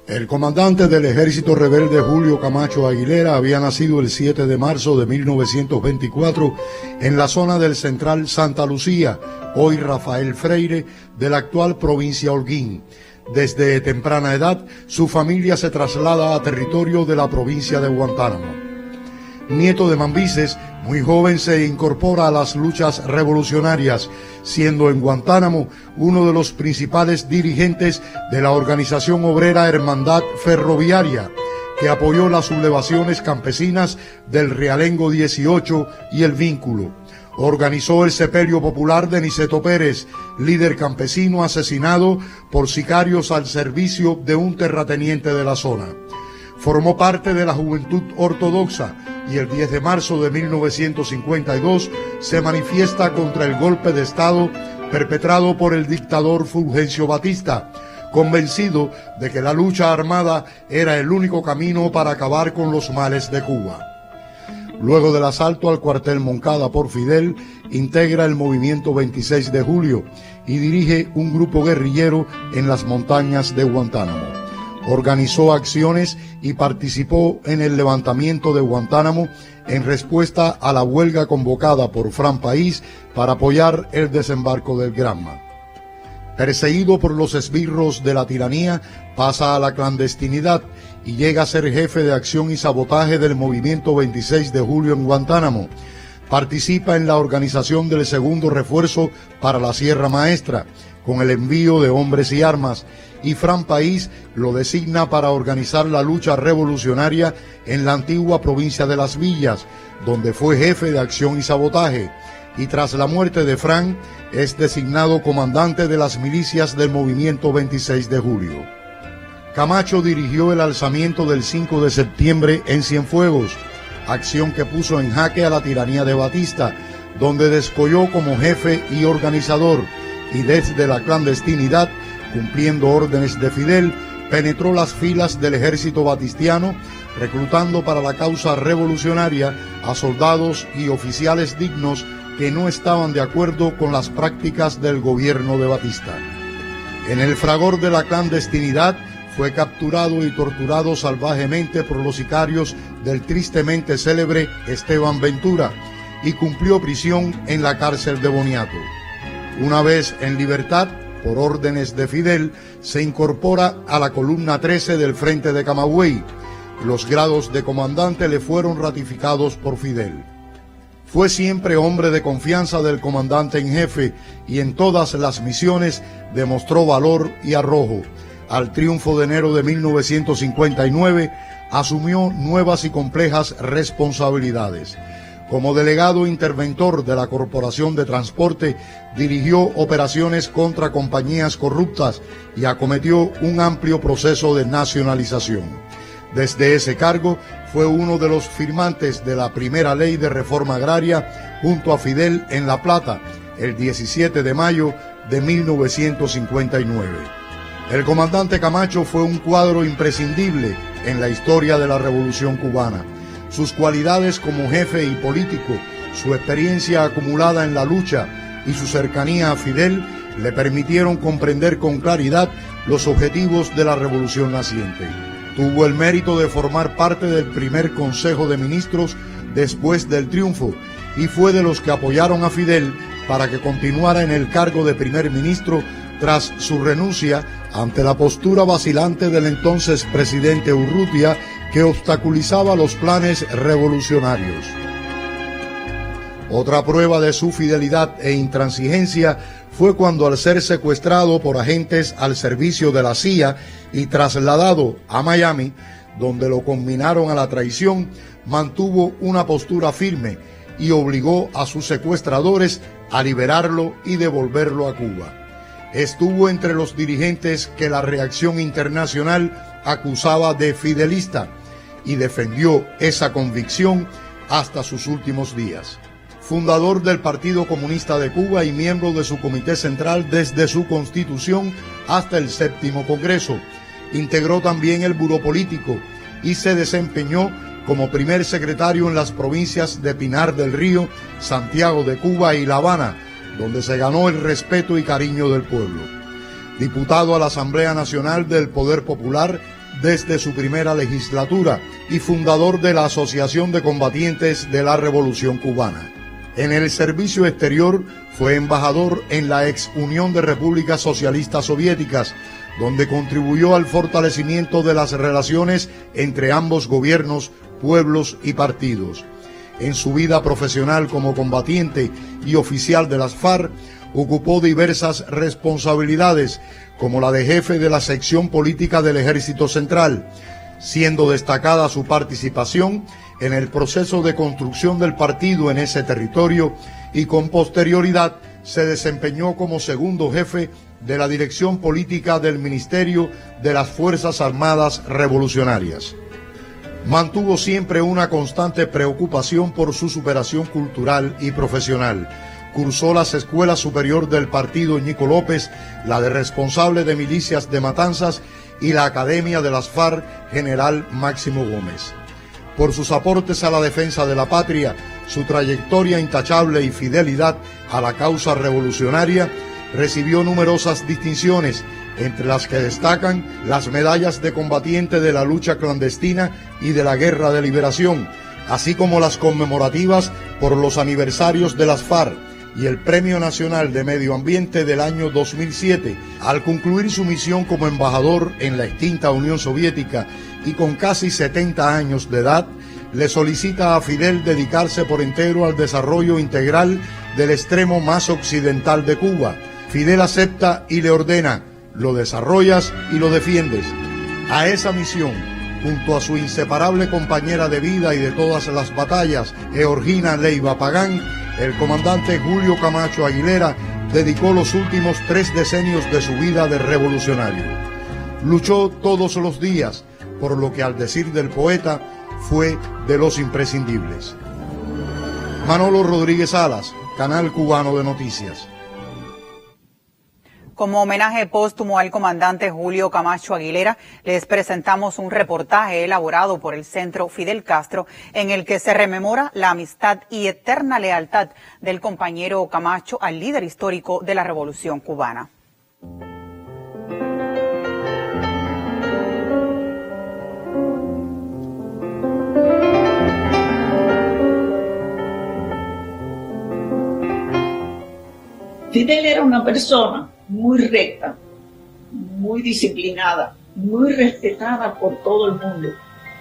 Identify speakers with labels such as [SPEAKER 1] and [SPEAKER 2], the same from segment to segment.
[SPEAKER 1] El comandante del ejército rebelde Julio Camacho Aguilera había nacido el 7 de marzo de 1924 en la zona del Central Santa Lucía, hoy Rafael Freire, de la actual provincia Holguín. Desde temprana edad, su familia se traslada a territorio de la provincia de Guantánamo. Nieto de Mambises, muy joven se incorpora a las luchas revolucionarias, siendo en Guantánamo uno de los principales dirigentes de la organización obrera Hermandad Ferroviaria, que apoyó las sublevaciones campesinas del Realengo 18 y el Vínculo. Organizó el sepelio popular de Niceto Pérez, líder campesino asesinado por sicarios al servicio de un terrateniente de la zona. Formó parte de la Juventud Ortodoxa y el 10 de marzo de 1952 se manifiesta contra el golpe de Estado perpetrado por el dictador Fulgencio Batista, convencido de que la lucha armada era el único camino para acabar con los males de Cuba. Luego del asalto al cuartel Moncada por Fidel, integra el movimiento 26 de julio y dirige un grupo guerrillero en las montañas de Guantánamo. Organizó acciones y participó en el levantamiento de Guantánamo en respuesta a la huelga convocada por Fran País para apoyar el desembarco del Granma. Perseguido por los esbirros de la tiranía, pasa a la clandestinidad y llega a ser jefe de acción y sabotaje del movimiento 26 de julio en Guantánamo. Participa en la organización del segundo refuerzo para la Sierra Maestra, con el envío de hombres y armas, y Fran País lo designa para organizar la lucha revolucionaria en la antigua provincia de Las Villas, donde fue jefe de acción y sabotaje, y tras la muerte de Fran es designado comandante de las milicias del movimiento 26 de julio. Camacho dirigió el alzamiento del 5 de septiembre en Cienfuegos, acción que puso en jaque a la tiranía de Batista, donde descolló como jefe y organizador, y desde la clandestinidad, cumpliendo órdenes de Fidel, penetró las filas del ejército batistiano, reclutando para la causa revolucionaria a soldados y oficiales dignos que no estaban de acuerdo con las prácticas del gobierno de Batista. En el fragor de la clandestinidad fue capturado y torturado salvajemente por los sicarios del tristemente célebre Esteban Ventura y cumplió prisión en la cárcel de Boniato. Una vez en libertad, por órdenes de Fidel, se incorpora a la columna 13 del frente de Camagüey. Los grados de comandante le fueron ratificados por Fidel. Fue siempre hombre de confianza del comandante en jefe y en todas las misiones demostró valor y arrojo. Al triunfo de enero de 1959 asumió nuevas y complejas responsabilidades. Como delegado interventor de la Corporación de Transporte, dirigió operaciones contra compañías corruptas y acometió un amplio proceso de nacionalización. Desde ese cargo fue uno de los firmantes de la primera ley de reforma agraria junto a Fidel en La Plata, el 17 de mayo de 1959. El comandante Camacho fue un cuadro imprescindible en la historia de la Revolución cubana. Sus cualidades como jefe y político, su experiencia acumulada en la lucha y su cercanía a Fidel le permitieron comprender con claridad los objetivos de la revolución naciente. Tuvo el mérito de formar parte del primer Consejo de Ministros después del triunfo y fue de los que apoyaron a Fidel para que continuara en el cargo de primer ministro tras su renuncia ante la postura vacilante del entonces presidente Urrutia, que obstaculizaba los planes revolucionarios. Otra prueba de su fidelidad e intransigencia fue cuando, al ser secuestrado por agentes al servicio de la CIA y trasladado a Miami, donde lo conminaron a la traición, mantuvo una postura firme y obligó a sus secuestradores a liberarlo y devolverlo a Cuba. Estuvo entre los dirigentes que la reacción internacional acusaba de fidelista y defendió esa convicción hasta sus últimos días. Fundador del Partido Comunista de Cuba y miembro de su Comité Central desde su constitución hasta el 7º Congreso, integró también el Buró Político y se desempeñó como primer secretario en las provincias de Pinar del Río, Santiago de Cuba y La Habana, donde se ganó el respeto y cariño del pueblo. Diputado a la Asamblea Nacional del Poder Popular desde su primera legislatura y fundador de la Asociación de Combatientes de la Revolución Cubana. En el servicio exterior fue embajador en la ex Unión de Repúblicas Socialistas Soviéticas, donde contribuyó al fortalecimiento de las relaciones entre ambos gobiernos, pueblos y partidos. En su vida profesional como combatiente y oficial de las FARC, ocupó diversas responsabilidades, como la de jefe de la sección política del Ejército Central, siendo destacada su participación en el proceso de construcción del partido en ese territorio, y con posterioridad se desempeñó como segundo jefe de la dirección política del Ministerio de las Fuerzas Armadas Revolucionarias. Mantuvo siempre una constante preocupación por su superación cultural y profesional. Cursó las escuelas superior del partido Ñico López, la de responsable de milicias de Matanzas y la Academia de las FARC General Máximo Gómez. Por sus aportes a la defensa de la patria, su trayectoria intachable y fidelidad a la causa revolucionaria, recibió numerosas distinciones, entre las que destacan las medallas de combatiente de la lucha clandestina y de la Guerra de Liberación, así como las conmemorativas por los aniversarios de las FARC y el Premio Nacional de Medio Ambiente del año 2007, al concluir su misión como embajador en la extinta Unión Soviética y con casi 70 años de edad, le solicita a Fidel dedicarse por entero al desarrollo integral del extremo más occidental de Cuba. Fidel acepta y le ordena: lo desarrollas y lo defiendes. A esa misión, junto a su inseparable compañera de vida y de todas las batallas, Georgina Leiva Pagán, el comandante Julio Camacho Aguilera dedicó los últimos 3 decenios de su vida de revolucionario. Luchó todos los días, por lo que, al decir del poeta, fue de los imprescindibles. Manolo Rodríguez Salas, Canal Cubano de Noticias.
[SPEAKER 2] Como homenaje póstumo al comandante Julio Camacho Aguilera, les presentamos un reportaje elaborado por el Centro Fidel Castro, en el que se rememora la amistad y eterna lealtad del compañero Camacho al líder histórico de la Revolución Cubana.
[SPEAKER 3] Fidel era una persona muy recta, muy disciplinada, muy respetada por todo el mundo,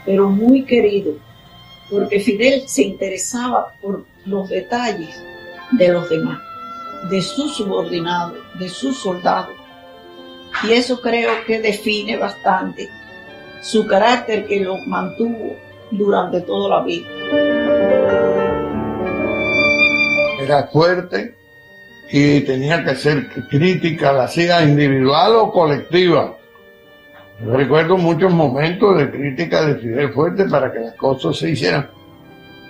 [SPEAKER 3] pero muy querido, porque Fidel se interesaba por los detalles de los demás, de sus subordinados, de sus soldados. Y eso creo que define bastante su carácter, que lo mantuvo durante toda la vida.
[SPEAKER 4] Era fuerte y tenía que ser crítica, la hacía individual o colectiva. Yo recuerdo muchos momentos de crítica de Fidel fuerte para que las cosas se hicieran,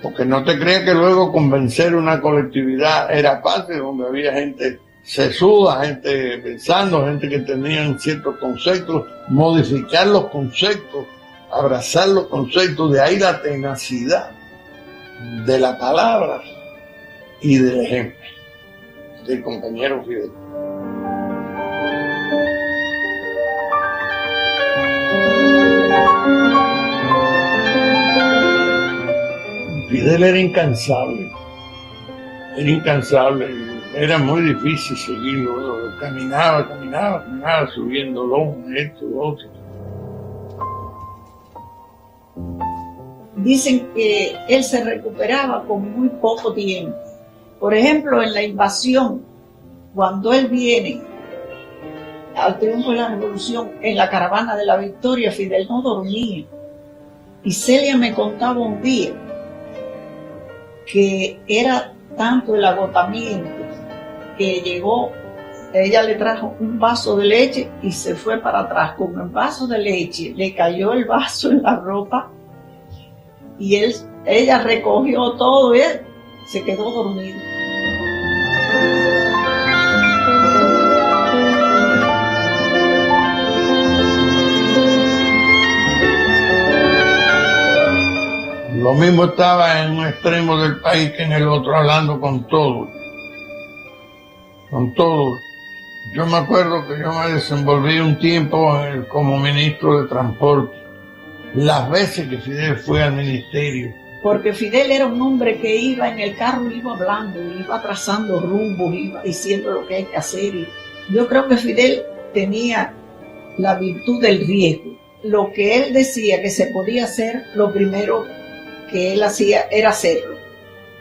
[SPEAKER 4] porque no te creas que luego convencer una colectividad era fácil, donde había gente sesuda, gente pensando, gente que tenían ciertos conceptos, modificar los conceptos, abrazar los conceptos, de ahí la tenacidad de la palabra y del ejemplo del compañero Fidel. Fidel era incansable, era muy difícil seguirlo, caminaba, subiendo lomas, esto, lo otro.
[SPEAKER 3] Dicen que él se recuperaba con muy poco tiempo. Por ejemplo, en la invasión, cuando él viene al triunfo de la revolución, en la caravana de la victoria, Fidel no dormía. Y Celia me contaba un día que era tanto el agotamiento que llegó, ella le trajo un vaso de leche y se fue para atrás con el vaso de leche, le cayó el vaso en la ropa y ella recogió todo y él se quedó dormido.
[SPEAKER 4] Lo mismo estaba en un extremo del país que en el otro, hablando con todos. Yo me acuerdo que yo me desenvolví un tiempo como ministro de Transporte. Las veces que Fidel fue al ministerio.
[SPEAKER 3] Porque Fidel era un hombre que iba en el carro, iba hablando, iba trazando rumbos, iba diciendo lo que hay que hacer. Y yo creo que Fidel tenía la virtud del riesgo. Lo que él decía que se podía hacer, lo primero que él hacía era hacerlo.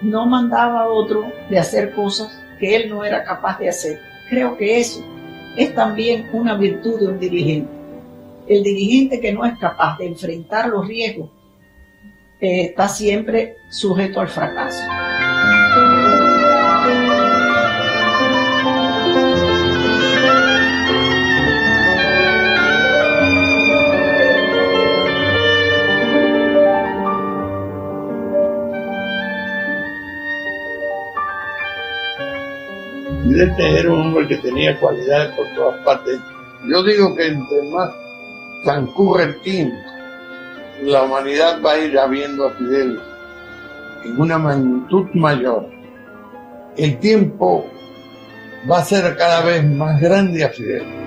[SPEAKER 3] No mandaba a otro de hacer cosas que él no era capaz de hacer. Creo que eso es también una virtud de un dirigente. El dirigente que no es capaz de enfrentar los riesgos está siempre sujeto al fracaso.
[SPEAKER 4] Fidel era un hombre que tenía cualidades por todas partes. Yo digo que entre más transcurre el tiempo, la humanidad va a ir viendo a Fidel en una magnitud mayor. El tiempo va a ser cada vez más grande a Fidel.